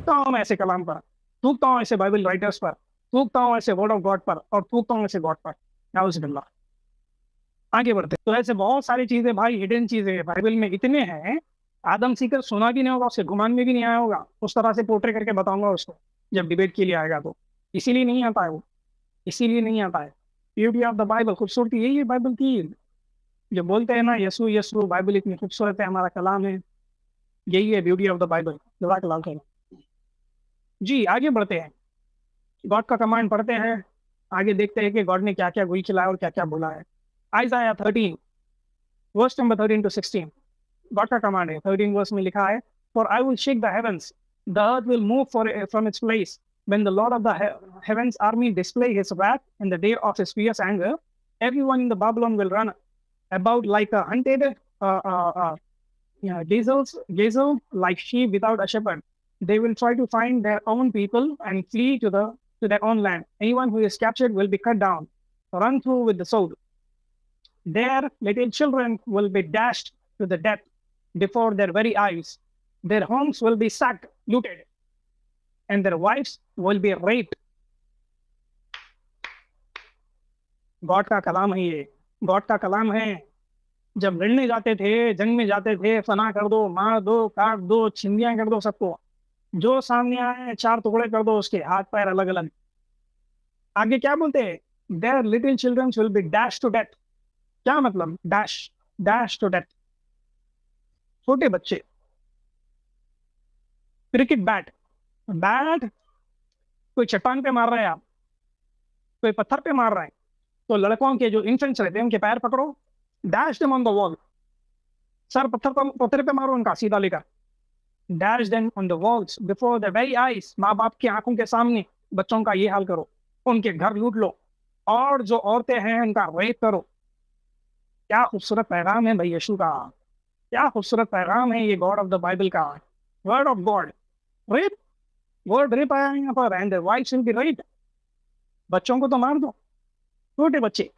थूकता हूँ मैं ऐसे कलाम पर, थूकता हूँ ऐसे बाइबल राइटर्स पर, थूकता हूँ ऐसे वर्ड ऑफ गॉड पर, और थूकता हूँ ऐसे गॉड पर। नाउजुबिल्लाह। आगे बढ़ते तो ऐसे बहुत सारी चीजें भाई, हिडन चीजें बाइबल में इतने हैं, आदम सीकर सुना भी नहीं होगा, उसके गुमान में भी नहीं आया होगा, उस तरह से पोर्ट्रे करके बताऊंगा उसको जब डिबेट के लिए आएगा तो। इसीलिए नहीं आता है वो, इसीलिए नहीं आता है। ब्यूटी ऑफ द बाइबल, खूबसूरती यही है बाइबल की। जो बोलते हैं ना यसु यसु, बाइबल इतनी खूबसूरत है, हमारा कलाम है, यही है ब्यूटी ऑफ द बाइबल। जज़ाकल्लाह खैर। जी आगे बढ़ते हैं, गॉड का कमांड पढ़ते हैं, आगे देखते हैं कि गॉड ने क्या क्या गुल खिलाया और क्या क्या बोला है। Isaiah 13 verse number 13 to 16, God का कमांड है। 13 वर्स में लिखा है, for I will shake the heavens, the earth will move from its place when the Lord of the heavens army display his wrath in the day of his fierce anger. Everyone in the Babylon will run about like a hunted gazelle, like sheep without a shepherd. They will try to find their own people and flee to their own land. Anyone who is captured will be cut down, run through with the sword. Their little children will be dashed to the death before their very eyes. Their homes will be sacked, looted, and their wives will be raped. God का कलाम है ये, God का कलाम है। जब लड़ने जाते थे, जंग में जाते थे, फना कर दो, मार दो, काट दो, छिंदियां कर दो सबको, जो सामने आए चार टुकड़े कर दो उसके, हाथ पैर अलग अलग। आगे क्या बोलते हैं, there little children will be dash to death. क्या मतलब डैश, डैश टू डेथ? छोटे बच्चे, क्रिकेट बैट, बैट कोई चट्टान पे मार रहा है आप, कोई पत्थर पे मार रहा है, तो लड़कों के जो इन्फेंट्स रहते हैं उनके पैर पकड़ो, dash them on the wall, sir पत्थर पे मारो उनका सीधा लेकर, dash them on the walls before the very eyes. माँ बाप की आंखों के सामने बच्चों का ये हाल करो, उनके घर लूट लो, और जो औरतें हैं उनका रेप करो। क्या खूबसूरत पैगाम है भाई यीशु का, क्या खूबसूरत पैगाम है ये गॉड ऑफ द बाइबल का, word of God. Rape, word rape आया यहाँ पर, and wife will be raped. बच्चों को तो मार दो, छोटे बच्चे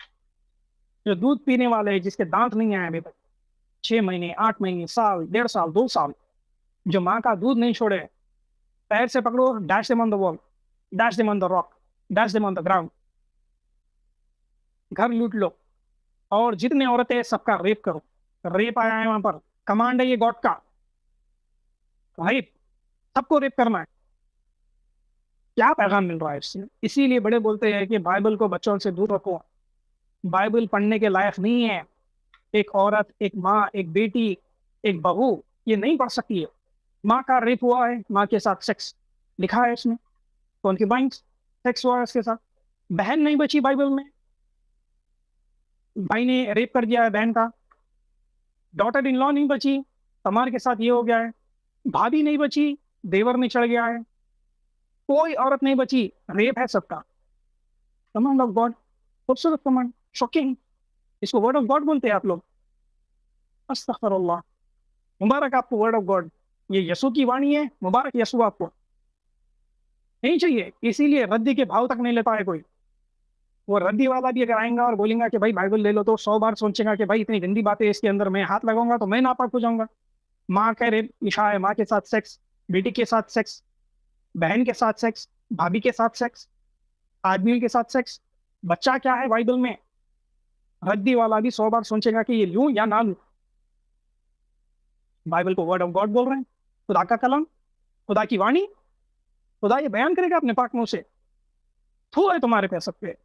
जो दूध पीने वाले हैं, जिसके दांत नहीं आए अभी तक, 6 महीने, 8 महीने, साल, 1.5 साल, 2 साल, जो माँ का दूध नहीं छोड़े, पैर से पकड़ो, dash them on the wall, dash them on the rock, dash them on the ground, घर लूट लो, और जितने औरतें हैं सबका रेप करो। रेप आया है वहां पर, कमांड है ये गॉड का, रेप, सबको रेप करना है। क्या पैगाम मिल रहा है इससे? इसीलिए बड़े बोलते हैं कि बाइबल को बच्चों से दूर रखो, बाइबल पढ़ने के लायक नहीं है। एक औरत, एक माँ, एक बेटी, एक बहू ये नहीं पढ़ सकती है। माँ का रेप हुआ है, माँ के साथ सेक्स लिखा है इसमें, कॉन्क्यूबाइन सेक्स हुआ है उसके साथ। बहन नहीं बची बाइबल में, भाई ने रेप कर दिया है बहन का। डॉटर इन लॉ नहीं बची, तमार के साथ ये हो गया है। भाभी नहीं बची, देवर में चढ़ गया है। कोई औरत नहीं बची, रेप है सबका। कमांड ऑफ गॉड, खूबसूरत कमांड, शॉकिंग। इसको वर्ड ऑफ गॉड बोलते हैं आप लोग, अस्तगफिरुल्लाह। मुबारक आपको वर्ड ऑफ गॉड, ये यसू की वाणी है, मुबारक यसू आपको। नहीं चाहिए, इसीलिए रद्दी के भाव तक नहीं लेता है कोई। वो रद्दी वाला भी अगर आएगा और बोलेगा कि भाई बाइबल ले लो, तो 100 बार सोचेगा कि भाई इतनी गंदी बातें इसके अंदर, मैं हाथ लगाऊंगा तो मैं नापाक हो जाऊंगा। माँ का रेप लिखा है, माँ के साथ सेक्स, बेटी के साथ सेक्स, बहन के साथ सेक्स, भाभी के साथ सेक्स, आदमियों के साथ सेक्स। बच्चा क्या है बाइबल में? रद्दी वाला भी 100 बार सोचेगा कि ये लूं या ना लूं। बाइबल को वर्ड ऑफ गॉड बोल रहे हैं, खुदा का कलाम, खुदा की वाणी। खुदा ये बयान करेगा अपने पाक मुंह से, थू है तुम्हारे पे सब पे।